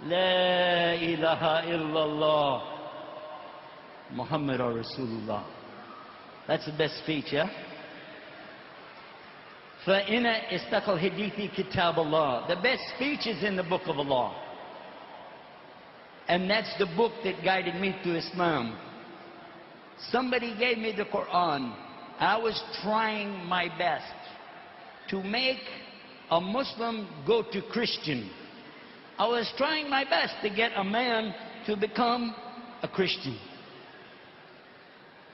La ilaha illallah Muhammad Rasulullah. That's the best speech, yeah? فَإِنَ إِسْتَقَ الْحَدِيثِ كِتَابَ اللَّهِ. The best speech is in the book of Allah. And that's the book that guided me to Islam. Somebody gave me the Quran. I was trying my best to make a Muslim go to Christian. I was trying my best to get a man to become a Christian.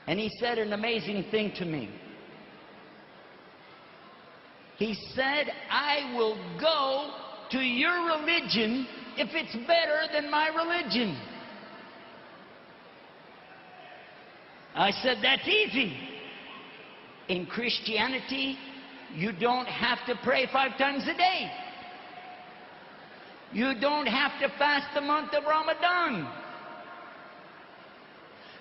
And he said an amazing thing to me. He said, I will go to your religion if it's better than my religion. I said, that's easy. In Christianity, you don't have to pray 5 times a day. You don't have to fast the month of Ramadan.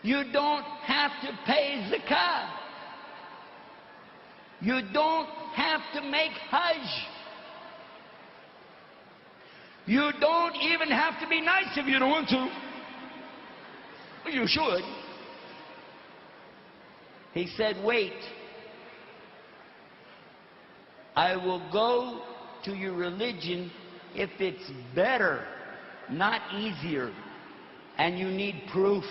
You don't have to pay zakah. You don't have to make hajj. You don't even have to be nice if you don't want to. You should. He said, wait. I will go to your religion if it's better, not easier, and you need proof.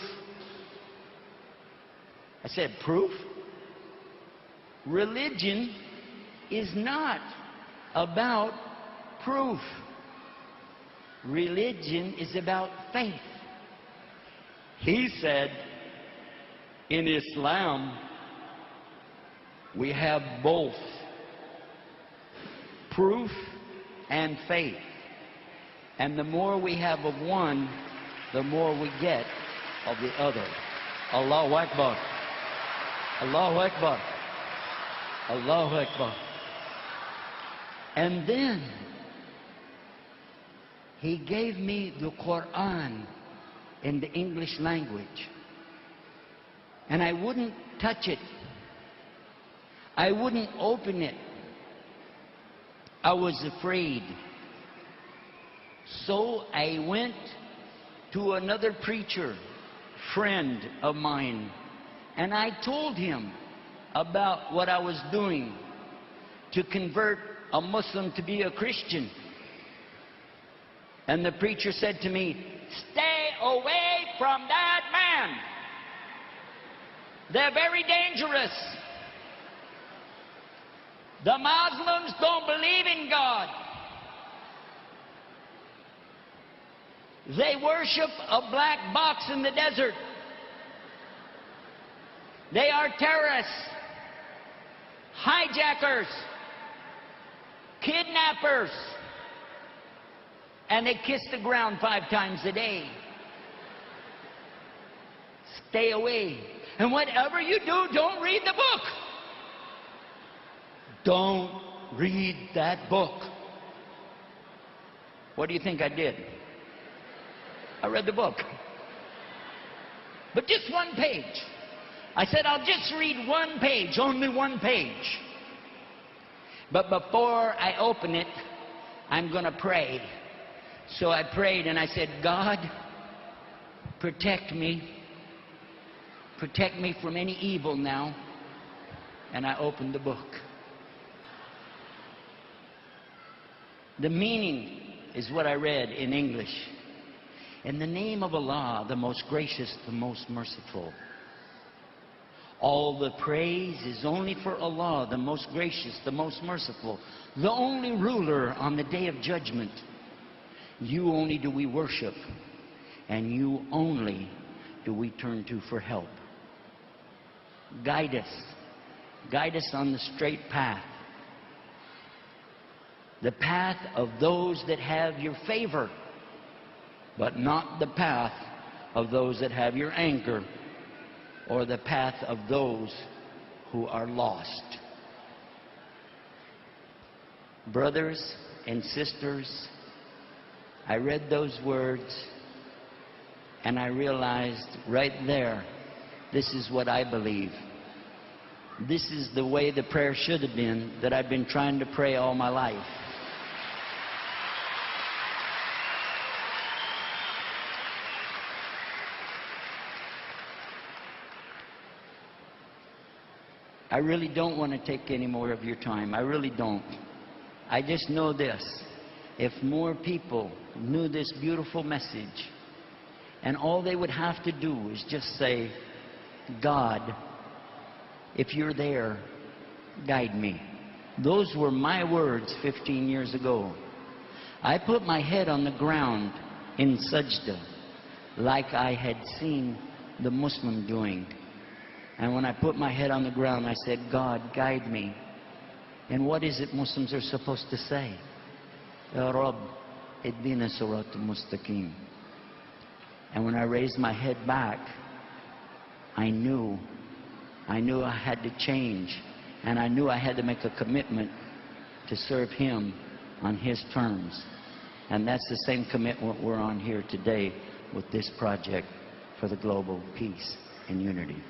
I said, proof? Religion is not about proof. Religion is about faith. He said, in Islam, we have both proof and faith. And the more we have of one, the more we get of the other. Allahu Akbar. Allahu Akbar. Allahu Akbar. And then he gave me the Quran in the English language. And I wouldn't touch it. I wouldn't open it. I was afraid. So I went to another preacher, friend of mine, and I told him about what I was doing to convert a Muslim to be a Christian. And the preacher said to me, stay away from that man. They're very dangerous. The Muslims don't believe in God. They worship a black box in the desert. They are terrorists, hijackers, kidnappers, and they kiss the ground 5 times a day. Stay away. And whatever you do, don't read the book. Don't read that book. What do you think I did? I read the book. But just 1 page. I said, I'll just read 1 page, only 1 page. But before I open it, I'm going to pray. So I prayed and I said, God, protect me. Protect me from any evil now. And I opened the book. The meaning is what I read in English. In the name of Allah, the most gracious, the most merciful. All the praise is only for Allah, the most gracious, the most merciful, the only ruler on the day of judgment. You only do we worship, and you only do we turn to for help. Guide us. Guide us on the straight path. The path of those that have your favor, but not the path of those that have your anger, or the path of those who are lost. Brothers and sisters, I read those words and I realized right there, this is what I believe. This is the way the prayer should have been that I've been trying to pray all my life. I really don't want to take any more of your time. I really don't. I just know this. If more people knew this beautiful message, and all they would have to do is just say, God, if you're there, guide me. Those were my words 15 years ago. I put my head on the ground in sajda, like I had seen the Muslim doing. And when I put my head on the ground, I said, God, guide me. And what is it Muslims are supposed to say? Ya Rabb, ihdina siratal mustaqim. And when I raised my head back, I knew I had to change. And I knew I had to make a commitment to serve Him on His terms. And that's the same commitment we're on here today with this project for the global peace and unity.